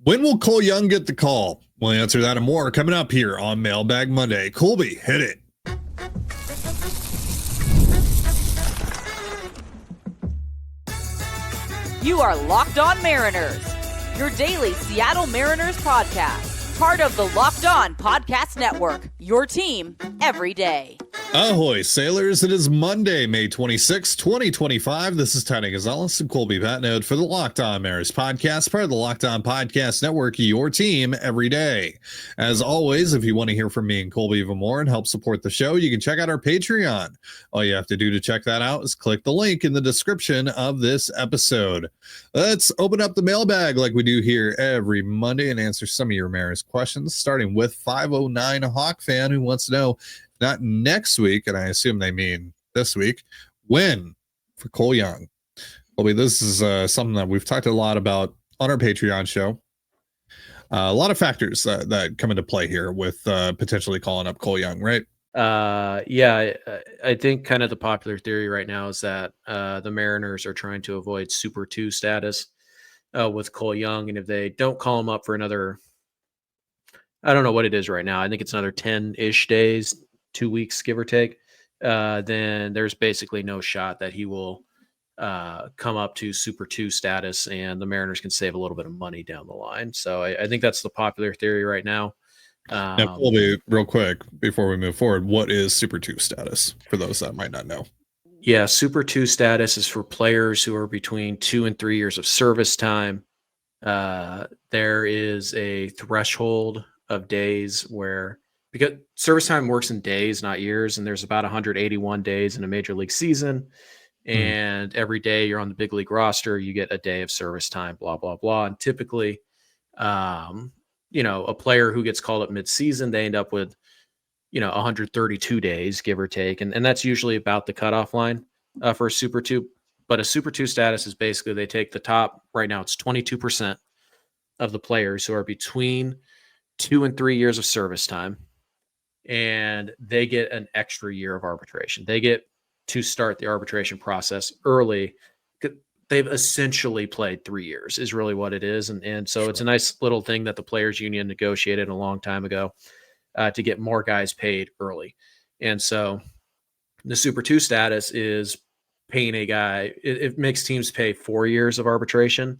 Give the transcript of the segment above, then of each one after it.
When will Cole Young get the call? We'll answer that and more coming up here on Mailbag Monday. Colby, hit it. You are Locked On Mariners, your daily Seattle Mariners podcast. Part of the Locked On Podcast Network, your team every day. Ahoy, sailors. It is Monday, May 26, 2025. This is Tony Gonzalez and Colby Patnode for the Locked On Mariners podcast, part of the Locked On Podcast Network, your team every day. As always, if you want to hear from me and Colby even more and help support the show, you can check out our Patreon. All you have to do to check that out is click the link in the description of this episode. Let's open up the mailbag like we do here every Monday and answer some of your Mariners questions, starting with 509 Hawk fan who wants to know, not next week, and I assume they mean this week, when for Cole Young. Colby, this is something that we've talked a lot about on our Patreon show. A lot of factors that come into play here with potentially calling up Cole Young, right? Yeah, I think kind of the popular theory right now is that the Mariners are trying to avoid Super 2 status with Cole Young, and if they don't call him up for another, I don't know what it is right now, I think it's another 10-ish days, 2 weeks, give or take, then there's basically no shot that he will come up to Super 2 status, and the Mariners can save a little bit of money down the line. So I think that's the popular theory right now. Now, Colby, real quick, before we move forward, what is Super 2 status for those that might not know? Yeah, Super 2 status is for players who are between 2 and 3 years of service time. There is a threshold of days where, because service time works in days, not years, and there's about 181 days in a major league season, and every day you're on the big league roster, you get a day of service time, blah, blah, blah. And typically, a player who gets called up mid-season, they end up with, 132 days, give or take, and that's usually about the cutoff line for a Super 2. But a Super 2 status is basically they take the top, right now it's 22% of the players who are between 2 and 3 years of service time, and they get an extra year of arbitration. They get to start the arbitration process early. They've essentially played 3 years is really what it is. And so It's a nice little thing that the players union negotiated a long time ago to get more guys paid early. And so the Super 2 status is paying a guy. It makes teams pay 4 years of arbitration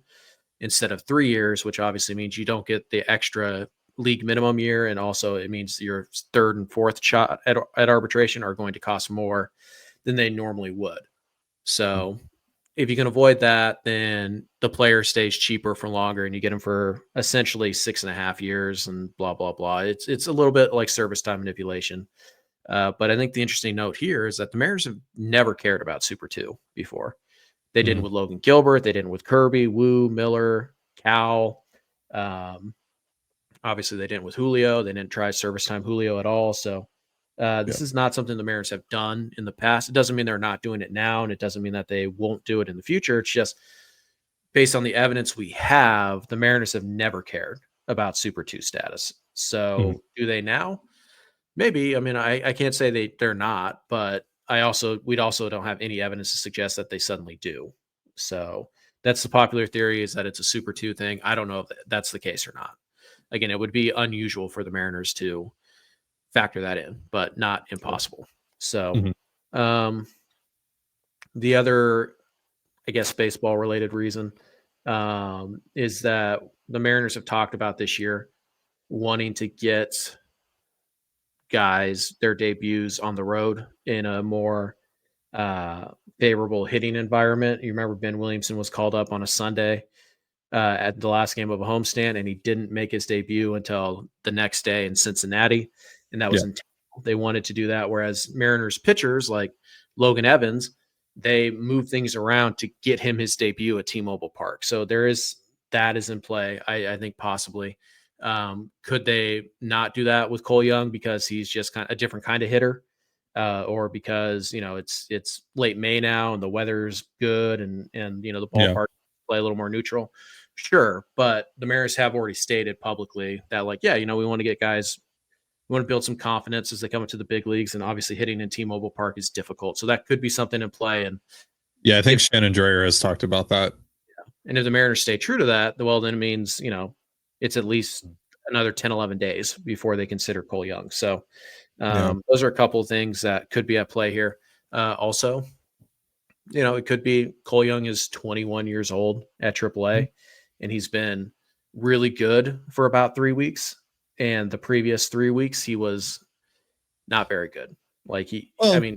instead of 3 years, which obviously means you don't get the extra league minimum year, and also it means your third and fourth shot at arbitration are going to cost more than they normally would. So if you can avoid that, then the player stays cheaper for longer, and you get them for essentially 6.5 years and blah, blah, blah. It's a little bit like service time manipulation. But I think the interesting note here is that the Mariners have never cared about Super 2 before. They didn't with Logan Gilbert. They didn't with Kirby, Wu, Miller, Cal. Obviously, they didn't with Julio. They didn't try service time Julio at all. So this is not something the Mariners have done in the past. It doesn't mean they're not doing it now, and it doesn't mean that they won't do it in the future. It's just based on the evidence we have, the Mariners have never cared about Super 2 status. So do they now? Maybe. I mean, I can't say they're not, but we'd also don't have any evidence to suggest that they suddenly do. So that's the popular theory, is that it's a Super 2 thing. I don't know if that's the case or not. Again, it would be unusual for the Mariners to factor that in, but not impossible. So the other, I guess, baseball related reason is that the Mariners have talked about this year wanting to get guys their debuts on the road in a more favorable hitting environment. You remember Ben Williamson was called up on a Sunday at the last game of a homestand, and he didn't make his debut until the next day in Cincinnati. And that was intentional. They wanted to do that. Whereas Mariners pitchers like Logan Evans, they move things around to get him his debut at T-Mobile Park. So that is in play. I think possibly. Could they not do that with Cole Young because he's just kind of a different kind of hitter? Or because, it's late May now and the weather's good and the ballpark play a little more neutral. Sure. But the Mariners have already stated publicly that we want to get guys, we want to build some confidence as they come into the big leagues, and obviously hitting in T-Mobile Park is difficult. So that could be something in play. And I think Shannon Dreyer has talked about that. Yeah. And if the Mariners stay true to that, well, then it means, it's at least another 10, 11 days before they consider Cole Young. So those are a couple of things that could be at play here. Also, it could be Cole Young is 21 years old at AAA, and he's been really good for about 3 weeks. And the previous 3 weeks, he was not very good. Like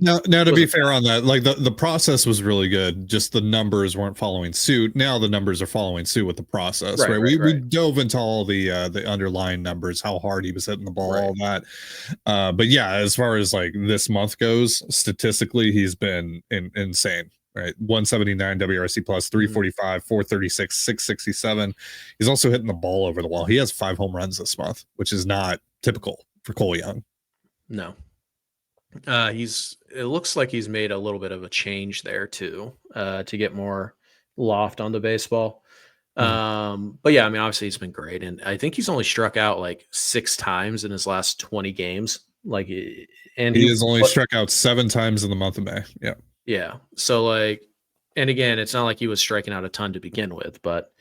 now to be fair on that, like the process was really good. Just the numbers weren't following suit. Now the numbers are following suit with the process, right? We dove into all the underlying numbers, how hard he was hitting the ball, all that. But yeah, as far as like this month goes, statistically, he's been insane. Right, 179 WRC plus, 345, 436, 667. He's also hitting the ball over the wall. He has 5 home runs this month, which is not typical for Cole Young. No. It looks like he's made a little bit of a change there too, to get more loft on the baseball. But yeah, I mean, obviously he's been great. And I think he's only struck out like 6 times in his last 20 games. Like, and he has only struck out 7 times in the month of May. Yeah. Yeah. So like, and again, it's not like he was striking out a ton to begin with, but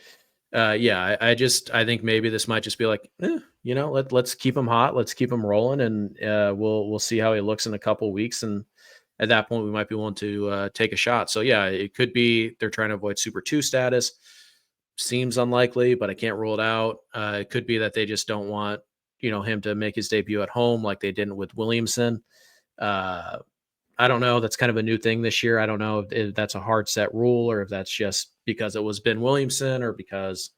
yeah, I think maybe this might just be like, let's keep him hot. Let's keep him rolling. And we'll see how he looks in a couple weeks. And at that point we might be willing to take a shot. So yeah, it could be they're trying to avoid Super 2 status. Seems unlikely, but I can't rule it out. It could be that they just don't want, him to make his debut at home like they didn't with Williamson. I don't know. That's kind of a new thing this year. I don't know if that's a hard set rule or if that's just because it was Ben Williamson or because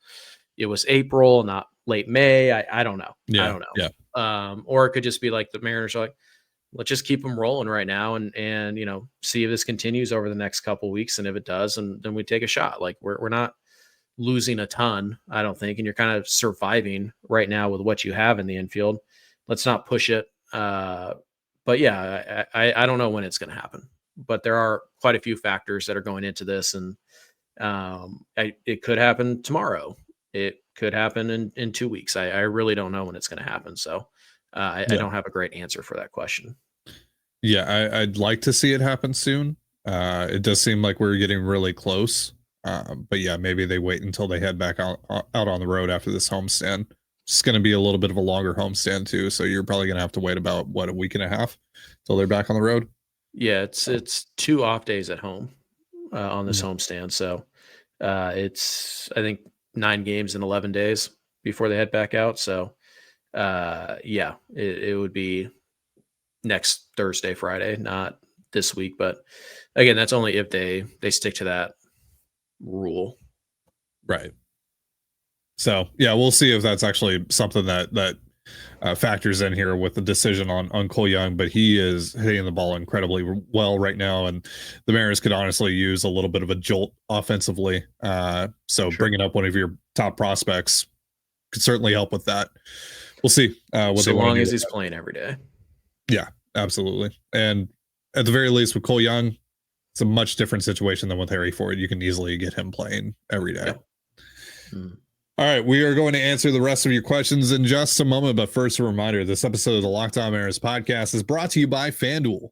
it was April, not late May. I don't know. Yeah, I don't know. Yeah. Or it could just be like the Mariners are like, let's just keep them rolling right now and see if this continues over the next couple of weeks. And if it does, and then we take a shot. Like we're not losing a ton, I don't think. And you're kind of surviving right now with what you have in the infield. Let's not push it. But yeah, I don't know when it's going to happen, but there are quite a few factors that are going into this, and it could happen tomorrow. It could happen in 2 weeks. I really don't know when it's going to happen. So I don't have a great answer for that question. Yeah, I'd like to see it happen soon. It does seem like we're getting really close. But yeah, maybe they wait until they head back out on the road after this homestand. It's going to be a little bit of a longer homestand too, so you're probably going to have to wait about a week and a half till they're back on the road. Yeah, it's 2 off days at home on this homestand, so it's I think 9 games in 11 days before they head back out. So yeah, it would be next Thursday, Friday, not this week. But again, that's only if they stick to that rule, right? So yeah, we'll see if that's actually something that factors in here with the decision on Cole Young, but he is hitting the ball incredibly well right now, and the Mariners could honestly use a little bit of a jolt offensively. So bringing up one of your top prospects could certainly help with that. We'll see. What so long as he's playing every day. Yeah, absolutely. And at the very least with Cole Young, it's a much different situation than with Harry Ford. You can easily get him playing every day. Yeah. All right, we are going to answer the rest of your questions in just a moment, but first a reminder, this episode of the Locked On Mariners podcast is brought to you by FanDuel.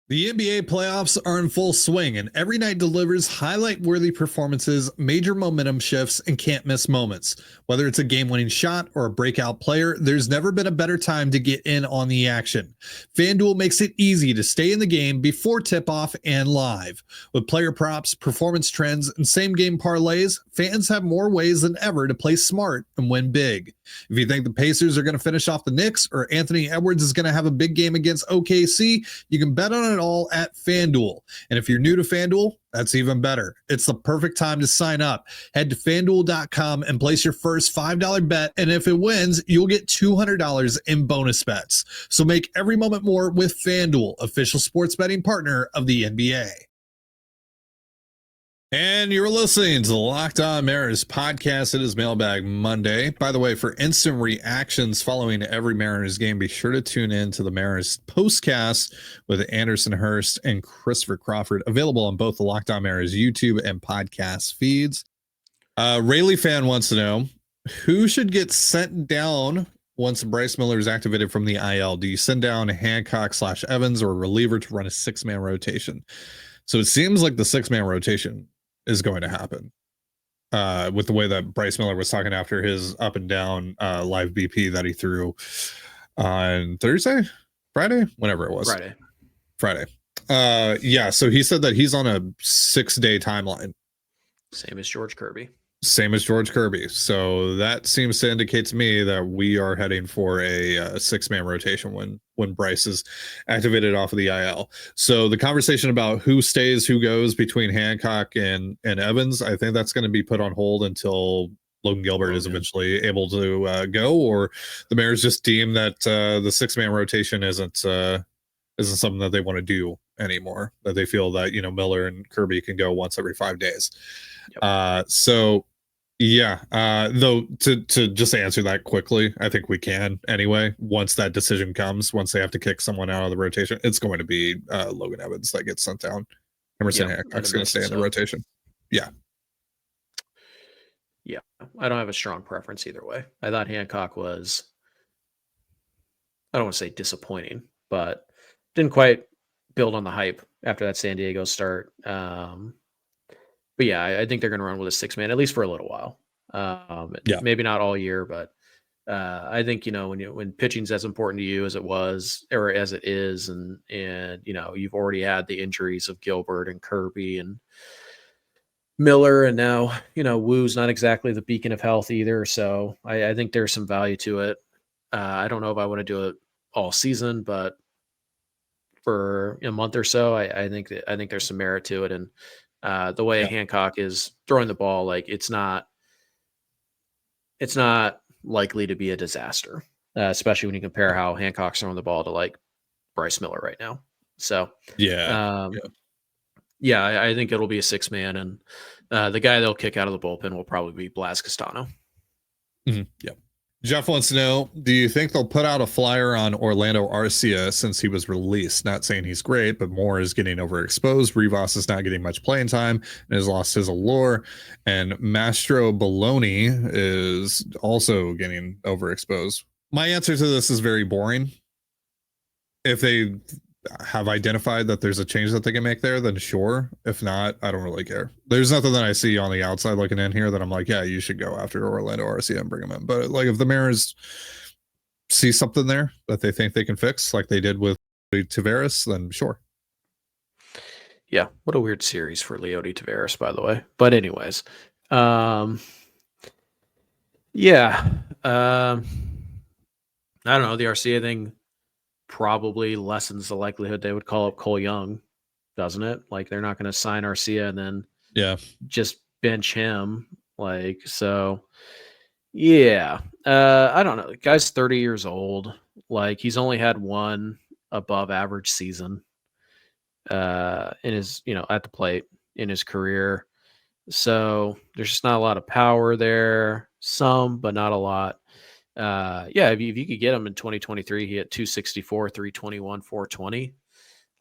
The NBA playoffs are in full swing, and every night delivers highlight-worthy performances, major momentum shifts, and can't-miss moments. Whether it's a game-winning shot or a breakout player, there's never been a better time to get in on the action. FanDuel makes it easy to stay in the game before tip-off and live. With player props, performance trends, and same-game parlays, fans have more ways than ever to play smart and win big. If you think the Pacers are going to finish off the Knicks or Anthony Edwards is going to have a big game against OKC, you can bet on it all at FanDuel. And if you're new to FanDuel, that's even better. It's the perfect time to sign up. Head to FanDuel.com and place your first $5 bet, and if it wins, you'll get $200 in bonus bets. So make every moment more with FanDuel, official sports betting partner of the NBA. And you're listening to the Locked On Mariners podcast. It is Mailbag Monday. By the way, for instant reactions following every Mariners game, be sure to tune in to the Mariners postcast with Anderson Hurst and Christopher Crawford, available on both the Locked On Mariners YouTube and podcast feeds. Rayleigh fan wants to know, who should get sent down once Bryce Miller is activated from the IL? Do you send down Hancock/Evans or a reliever to run a 6-man rotation? So it seems like the 6-man rotation is going to happen. with the way that Bryce Miller was talking after his up and down live BP that he threw on Thursday, Friday, whenever it was. Friday. Yeah, so he said that he's on a 6-day timeline. Same as George Kirby. So that seems to indicate to me that we are heading for a 6-man rotation when Bryce is activated off of the IL. So the conversation about who stays, who goes between Hancock and Evans, I think that's going to be put on hold until Logan Gilbert is eventually able to go, or the Mariners just deem that the 6-man rotation isn't something that they want to do anymore, that they feel that, Miller and Kirby can go once every 5 days. So yeah, though to just answer that quickly, I think we can anyway. Once that decision comes, once they have to kick someone out of the rotation, it's going to be Logan Evans that gets sent down. Emerson Hancock's going to stay in the rotation. Yeah, I don't have a strong preference either way. I thought Hancock was, I don't want to say disappointing, but didn't quite build on the hype after that San Diego start. But yeah, I think they're going to run with a 6-man at least for a little while. Maybe not all year, but I think when pitching's as important to you as it was or as it is, and you've already had the injuries of Gilbert and Kirby and Miller, and now Woo's not exactly the beacon of health either. So I think there's some value to it. I don't know if I want to do it all season, but for a month or so, I think there's some merit to it. And the way Hancock is throwing the ball, like it's not likely to be a disaster, especially when you compare how Hancock's throwing the ball to like Bryce Miller right now. So I think it'll be a 6-man, and the guy they'll kick out of the bullpen will probably be Blas Castano. Mm-hmm. Yeah. Jeff wants to know, do you think they'll put out a flyer on Orlando Arcia since he was released? Not saying he's great, but Moore is getting overexposed. Rivas is not getting much playing time and has lost his allure. And Mastro Baloney is also getting overexposed. My answer to this is very boring. If they have identified that there's a change that they can make there, then sure. If not, I don't really care. There's nothing that I see on the outside looking in here that I'm like, yeah, you should go after Orlando Arcia and bring him in. But like, if the Mariners see something there that they think they can fix, like they did with Taveras, then sure. Yeah, what a weird series for Leody Taveras, by the way. But anyways, I don't know. The Arcia thing probably lessens the likelihood they would call up Cole Young, doesn't it? Like they're not going to sign Arcia and then just bench him. Like, so I don't know. The guy's 30 years old. Like he's only had one above average season in his, at the plate in his career. So there's just not a lot of power there. Some, but not a lot. If you could get him in 2023, he hit 264, 321, 420.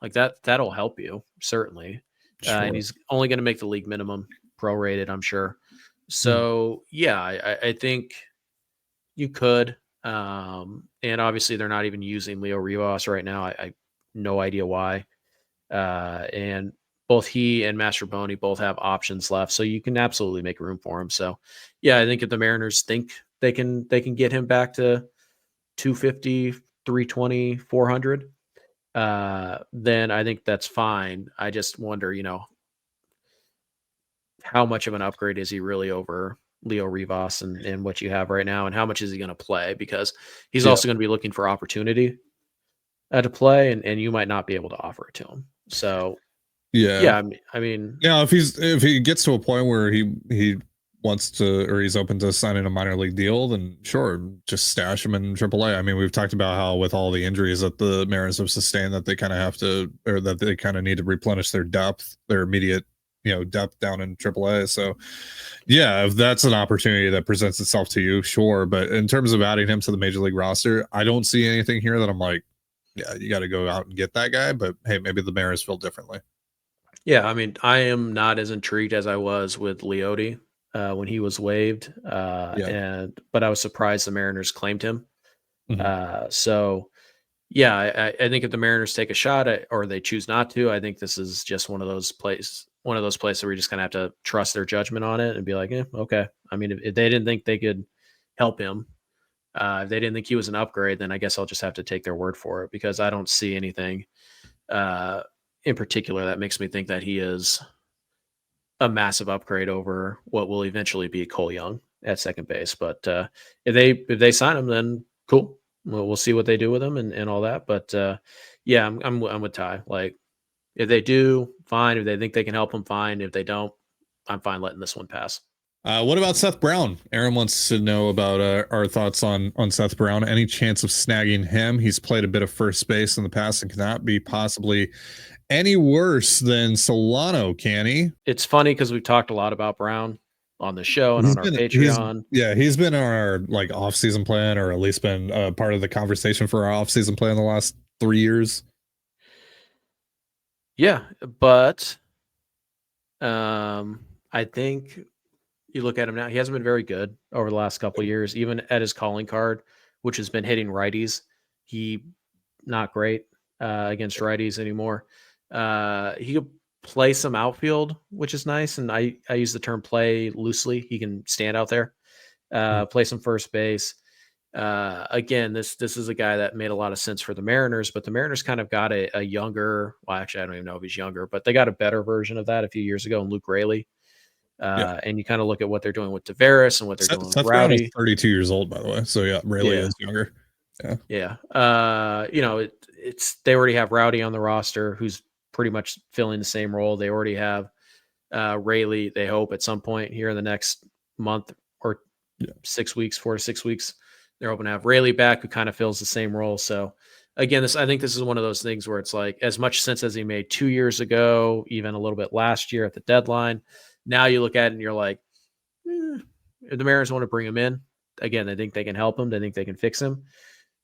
Like that'll help you, certainly. Sure. And he's only going to make the league minimum prorated, I'm sure. So I think you could. And obviously they're not even using Leo Rivas right now. I no idea why. And both he and Mastrobuoni both have options left, so you can absolutely make room for him. So I think if the Mariners think they can get him back to 250, 320, 400, then I think that's fine. I just wonder, how much of an upgrade is he really over Leo Rivas and what you have right now, and how much is he going to play? Because he's also going to be looking for opportunity to play, and you might not be able to offer it to him. So I mean, if he gets to a point where he wants to, or he's open to signing a minor league deal, then sure, just stash him in AAA. I mean, we've talked about how with all the injuries that the Mariners have sustained, that they kind of have to, or that they kind of need to replenish their depth, their immediate, depth down in AAA. So if that's an opportunity that presents itself to you, sure. But in terms of adding him to the major league roster, I don't see anything here that I'm like, yeah, you got to go out and get that guy. But hey, maybe the Mariners feel differently. Yeah, I mean, I am not as intrigued as I was with Leody when he was waived, but I was surprised the Mariners claimed him. Mm-hmm. I think if the Mariners take a shot at, or they choose not to, I think this is just one of those plays one of those places where you just kind of have to trust their judgment on it and be like, okay. I mean, if they didn't think they could help him, if they didn't think he was an upgrade, then I guess I'll just have to take their word for it, because I don't see anything in particular that makes me think that he is a massive upgrade over what will eventually be Cole Young at second base. But if they sign him, then cool. We'll see what they do with him and all that. But yeah, I'm with Ty. Like, if they do, fine. If they think they can help him, fine. If they don't, I'm fine letting this one pass. What about Seth Brown? Aaron wants to know about our thoughts on Seth Brown. Any chance of snagging him? He's played a bit of first base in the past and cannot be possibly any worse than Solano, can he? It's funny because we've talked a lot about Brown on the show and on our Patreon. He's been our like off-season plan, or at least been part of the conversation for our off-season plan the last 3 years. Yeah, but I think you look at him now, he hasn't been very good over the last couple of years, even at his calling card, which has been hitting righties. He not great against righties anymore. He could play some outfield, which is nice. And I use the term play loosely. He can stand out there, play some first base. Again, this is a guy that made a lot of sense for the Mariners, but the Mariners kind of got a younger, well, actually, I don't even know if he's younger, but they got a better version of that a few years ago in Luke Raley. And you kind of look at what they're doing with Tavares and what they're doing with Rowdy. Brown is 32 years old, by the way. So yeah, Raley is younger. Yeah. It's they already have Rowdy on the roster, who's pretty much filling the same role. They already have Raley, they hope at some point here in the next month or 6 weeks, 4 to 6 weeks, they're hoping to have Raley back, who kind of fills the same role. So again, I think this is one of those things where it's like, as much sense as he made 2 years ago, even a little bit last year at the deadline, now you look at it and you're like, if the Mariners want to bring him in, again, they think they can help him. They think they can fix him.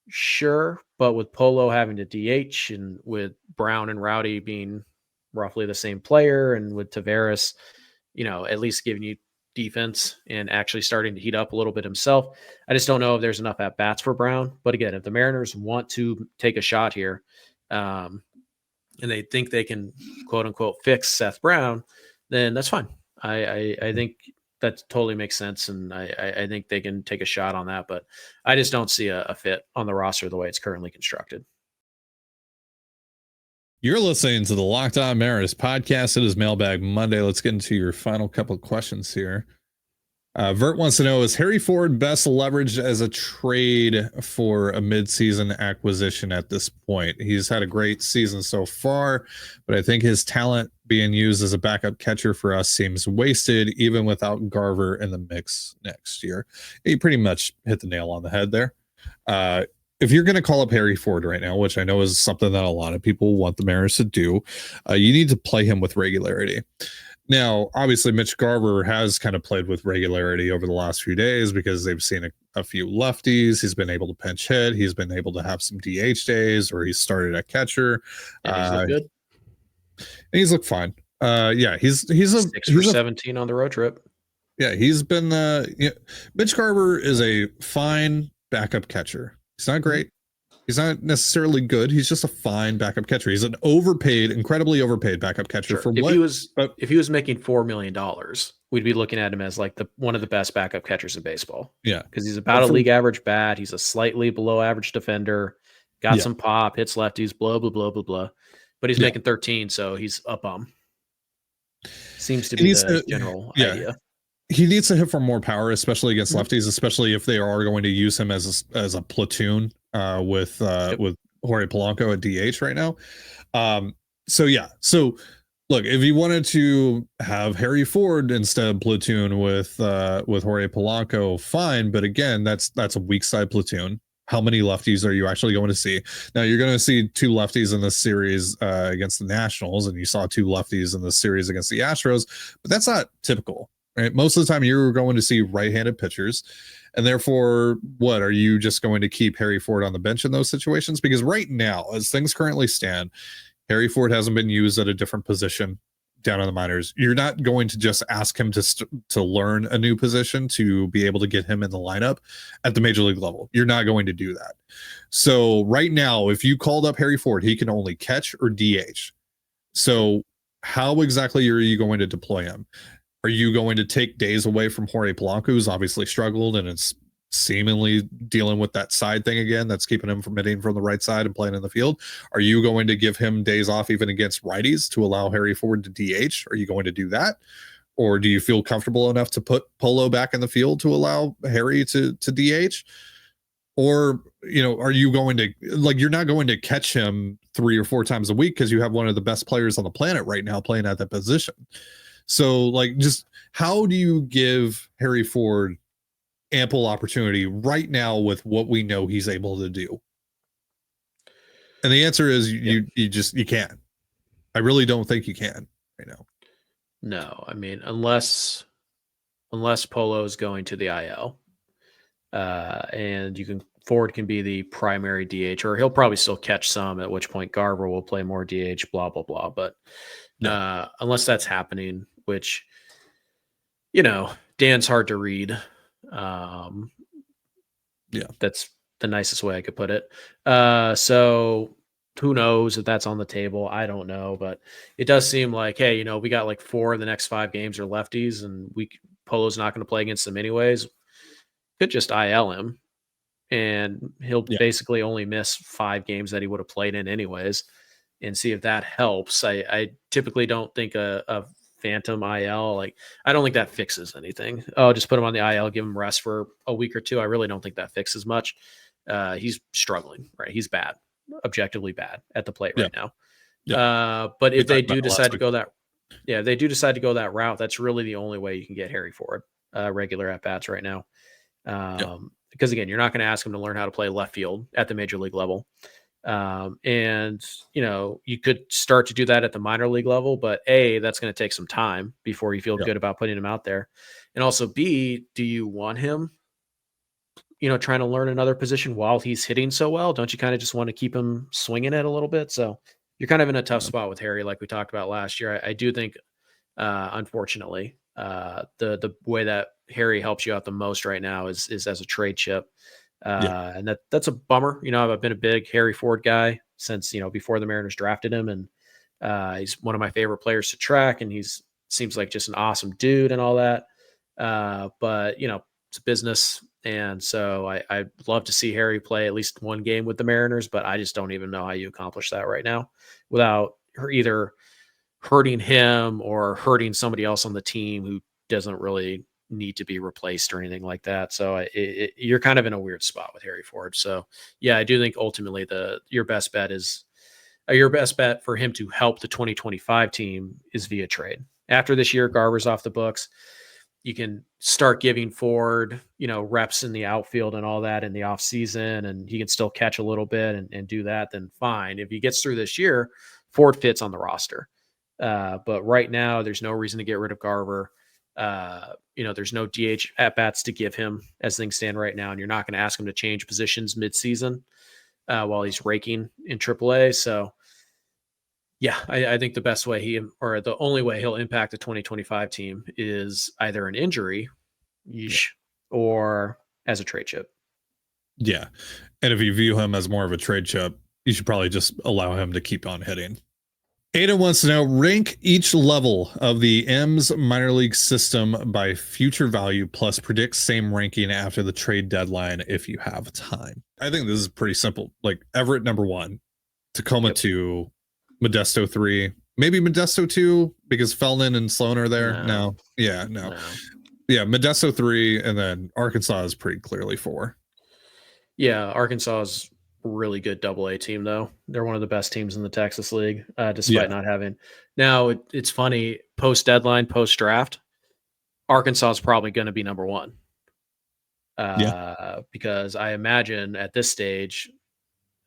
Sure. But with Polo having to DH, and with Brown and Rowdy being roughly the same player, and with Tavares, at least giving you defense and actually starting to heat up a little bit himself, I just don't know if there's enough at bats for Brown. But again, if the Mariners want to take a shot here, and they think they can quote unquote fix Seth Brown, then that's fine. I think that totally makes sense, and I think they can take a shot on that, but I just don't see a fit on the roster the way it's currently constructed. You're listening to the Locked On Mariners podcast. It is Mailbag Monday. Let's get into your final couple of questions here. Vert wants to know, is Harry Ford best leveraged as a trade for a midseason acquisition at this point? He's had a great season so far, but I think his talent being used as a backup catcher for us seems wasted, even without Garver in the mix next year. He pretty much hit the nail on the head there. If you're going to call up Harry Ford right now, which I know is something that a lot of people want the Mariners to do, you need to play him with regularity. Now, obviously, Mitch Garver has kind of played with regularity over the last few days because they've seen a few lefties. He's been able to pinch hit. He's been able to have some DH days where he started at catcher. And he's looked good. And he's looked fine. He's 6 for 17 on the road trip. Yeah, he's been. Mitch Garver is a fine backup catcher. He's not great. He's not necessarily good. He's just a fine backup catcher. He's an incredibly overpaid backup catcher. Sure. If he was making $4 million, we'd be looking at him as like one of the best backup catchers in baseball. Yeah, because he's about a league average bat. He's a slightly below average defender. Got some pop, hits lefties, blah blah blah blah blah. But he's making 13, so he's a bum. Seems to be the general idea. He needs to hit for more power, especially against lefties, especially if they are going to use him as a platoon with Jorge Polanco at DH right now. So look, if you wanted to have Harry Ford instead of platoon with Jorge Polanco, fine. But again, that's a weak side platoon. How many lefties are you actually going to see? Now, you're going to see 2 lefties in this series against the Nationals, and you saw 2 lefties in this series against the Astros, but that's not typical. Right? Most of the time you're going to see right-handed pitchers, and therefore, what are you just going to keep Harry Ford on the bench in those situations? Because right now, as things currently stand, Harry Ford hasn't been used at a different position down in the minors. You're not going to just ask him to learn a new position to be able to get him in the lineup at the major league level. You're not going to do that. So right now, if you called up Harry Ford, he can only catch or DH. So how exactly are you going to deploy him? Are you going to take days away from Jorge Polanco, who's obviously struggled and is seemingly dealing with that side thing again that's keeping him from hitting from the right side and playing in the field? Are you going to give him days off even against righties to allow Harry Ford to DH? Are you going to do that? Or do you feel comfortable enough to put Polo back in the field to allow Harry to DH? Or, are you going to, you're not going to catch him 3 or 4 times a week because you have one of the best players on the planet right now playing at that position. So, just how do you give Harry Ford ample opportunity right now with what we know he's able to do? And the answer is you can't. I really don't think you can right now. No, I mean, unless Polo is going to the IL, and Ford can be the primary DH, or he'll probably still catch some, at which point Garver will play more DH, blah, blah, blah. But unless that's happening, which, Dan's hard to read. That's the nicest way I could put it. So who knows if that's on the table? I don't know, but it does seem like, hey, we got 4 of the next 5 games are lefties, and Polo's not going to play against them anyways. Could just IL him, and he'll basically only miss 5 games that he would have played in anyways, and see if that helps. I typically don't think a phantom IL, I don't think that fixes anything. Oh, just put him on the IL, give him rest for a week or 2. I really don't think that fixes much. He's struggling, right? He's bad, objectively bad at the plate right now. But if they do decide to go that route, that's really the only way you can get Harry Ford regular at bats right now. Because again, you're not going to ask him to learn how to play left field at the major league level. And you could start to do that at the minor league level, but A, that's going to take some time before you feel good about putting him out there. And also B, do you want him, trying to learn another position while he's hitting so well? Don't you kind of just want to keep him swinging it a little bit? So you're kind of in a tough spot with Harry, like we talked about last year. I do think, unfortunately, the way that Harry helps you out the most right now is as a trade chip. And that's a bummer. I've been a big Harry Ford guy since, before the Mariners drafted him, and he's one of my favorite players to track, and seems like just an awesome dude and all that. But it's a business. And so I'd love to see Harry play at least 1 game with the Mariners, but I just don't even know how you accomplish that right now without either hurting him or hurting somebody else on the team who doesn't really need to be replaced or anything like that. So you're kind of in a weird spot with Harry Ford. So yeah, I do think ultimately your best bet for him to help the 2025 team is via trade. After this year, Garver's off the books. You can start giving Ford, reps in the outfield and all that in the off season, and he can still catch a little bit and do that. Then fine. If he gets through this year, Ford fits on the roster. But right now, there's no reason to get rid of Garver. There's no DH at bats to give him as things stand right now, and you're not going to ask him to change positions mid-season while he's raking in AAA. So, yeah, I think the best way the only way he'll impact the 2025 team is either an injury, or as a trade chip. Yeah, and if you view him as more of a trade chip, you should probably just allow him to keep on hitting. Ada wants to know, rank each level of the M's minor league system by future value plus predict same ranking after the trade deadline if you have time. I think this is pretty simple. Everett number 1, Tacoma 2, Modesto 3, maybe Modesto 2 because Feldman and Sloan are there. No. Yeah, Modesto 3, and then Arkansas is pretty clearly 4. Yeah, Arkansas is really good AA team, though. They're one of the best teams in the Texas League, despite not having. Now, it's funny, post deadline, post draft, Arkansas is probably going to be number 1. Because I imagine at this stage,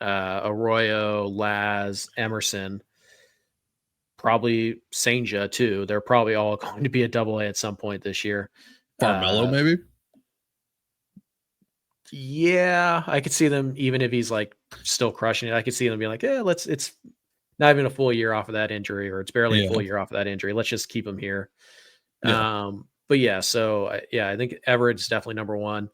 Arroyo, Laz, Emerson, probably Senja too. They're probably all going to be a AA at some point this year. Farmello, maybe. Yeah, I could see them, even if he's still crushing it. I could see them being like, it's not even a full year off of that injury, or it's barely a full year off of that injury. Let's just keep him here. But yeah, so I think Everett's definitely number 1.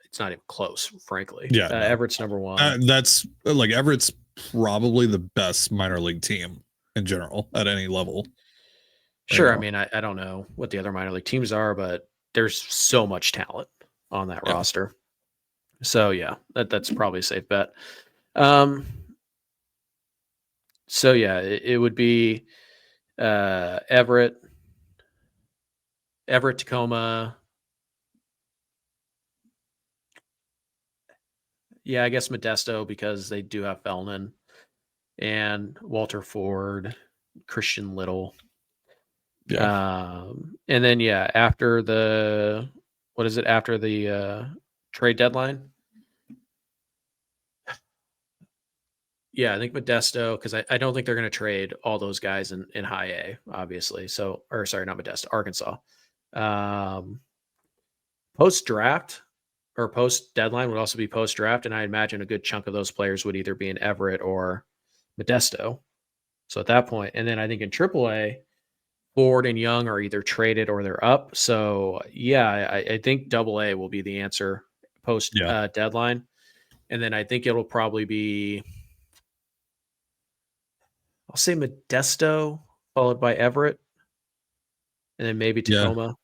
It's not even close, frankly. Everett's number 1. That's Everett's probably the best minor league team in general at any level. Sure. Right I mean, I don't know what the other minor league teams are, but there's so much talent on that roster. So yeah, that's probably a safe bet. So yeah, it would be Everett, Tacoma. Yeah, I guess Modesto because they do have Fellman and Walter Ford, Christian Little. Yeah. And then after the after the trade deadline? Yeah, I think Modesto, because I don't think they're going to trade all those guys in high A, obviously. So, or sorry, not Modesto, Arkansas. Post draft or post deadline would also be post draft, and I imagine a good chunk of those players would either be in Everett or Modesto. So at that point, and then I think in AAA, Ford and Young are either traded or they're up. So yeah, I think AA will be the answer post deadline, and then I think it'll probably be, I'll say Modesto followed by Everett, and then maybe Tacoma.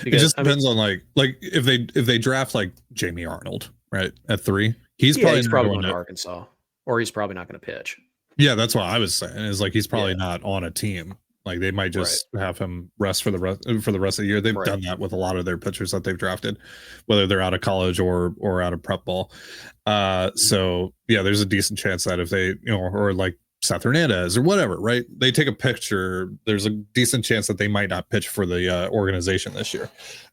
Because, it just depends on like if they draft like Jamie Arnold right at 3, he's probably going to Arkansas, or he's probably not going to pitch. Yeah, that's what I was saying. Is like he's probably not on a team. Like they might just have him rest for the rest of the year. They've done that with a lot of their pitchers that they've drafted, whether they're out of college or out of prep ball. So yeah, there's a decent chance that if they or like Seth Hernandez or whatever, right? They take a picture. There's a decent chance that they might not pitch for the organization this year,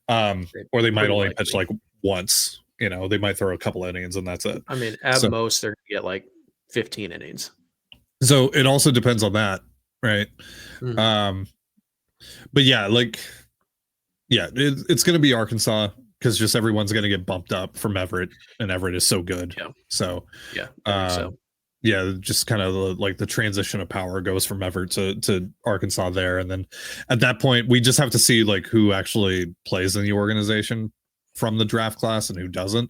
or they might only pitch like once. They might throw a couple innings and that's it. I mean, at most they're gonna get like 15 innings. So it also depends on that, right? Mm-hmm. But yeah, it's going to be Arkansas because just everyone's going to get bumped up from Everett, and Everett is so good. Yeah. So yeah, just kind of like the transition of power goes from Everett to Arkansas there, and then at that point we just have to see like who actually plays in the organization from the draft class and who doesn't.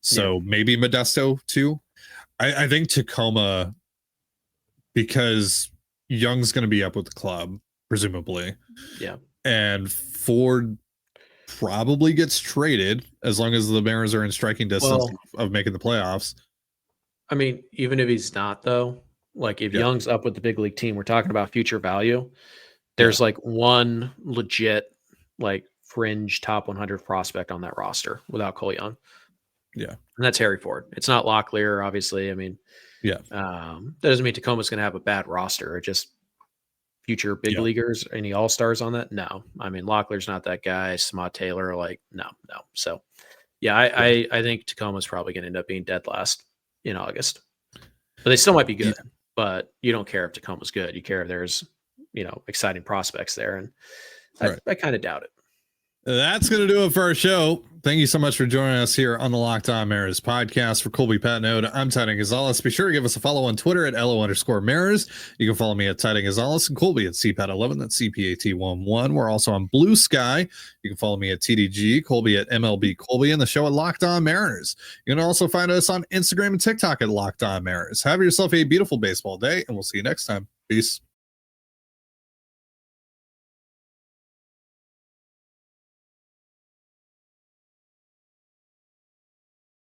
So maybe Modesto too. I think Tacoma, because Young's going to be up with the club, presumably. Yeah. And Ford probably gets traded as long as the Mariners are in striking distance of making the playoffs. I mean, even if he's not, though, like if Young's up with the big league team, we're talking about future value. There's like one legit, like fringe top 100 prospect on that roster without Cole Young. Yeah. And that's Harry Ford. It's not Locklear, obviously. I mean, that doesn't mean Tacoma's going to have a bad roster. It just future big leaguers, any all-stars on that? No. I mean, Locklear's not that guy. Samad Taylor, like, no. So, I think Tacoma's probably going to end up being dead last in August. But they still might be good. But you don't care if Tacoma's good. You care if there's, exciting prospects there. And I kind of doubt it. That's going to do it for our show. Thank you so much for joining us here on the Locked On Mariners podcast. For Colby Patnode, I'm Titan Gonzalez. Be sure to give us a follow on Twitter at LO_Mariners. You can follow me at Titan Gonzalez and Colby at CPAT11. That's CPAT11. We're also on Blue Sky. You can follow me at TDG, Colby at MLB Colby, and the show at Locked On Mariners. You can also find us on Instagram and TikTok at Locked On Mariners. Have yourself a beautiful baseball day, and we'll see you next time. Peace.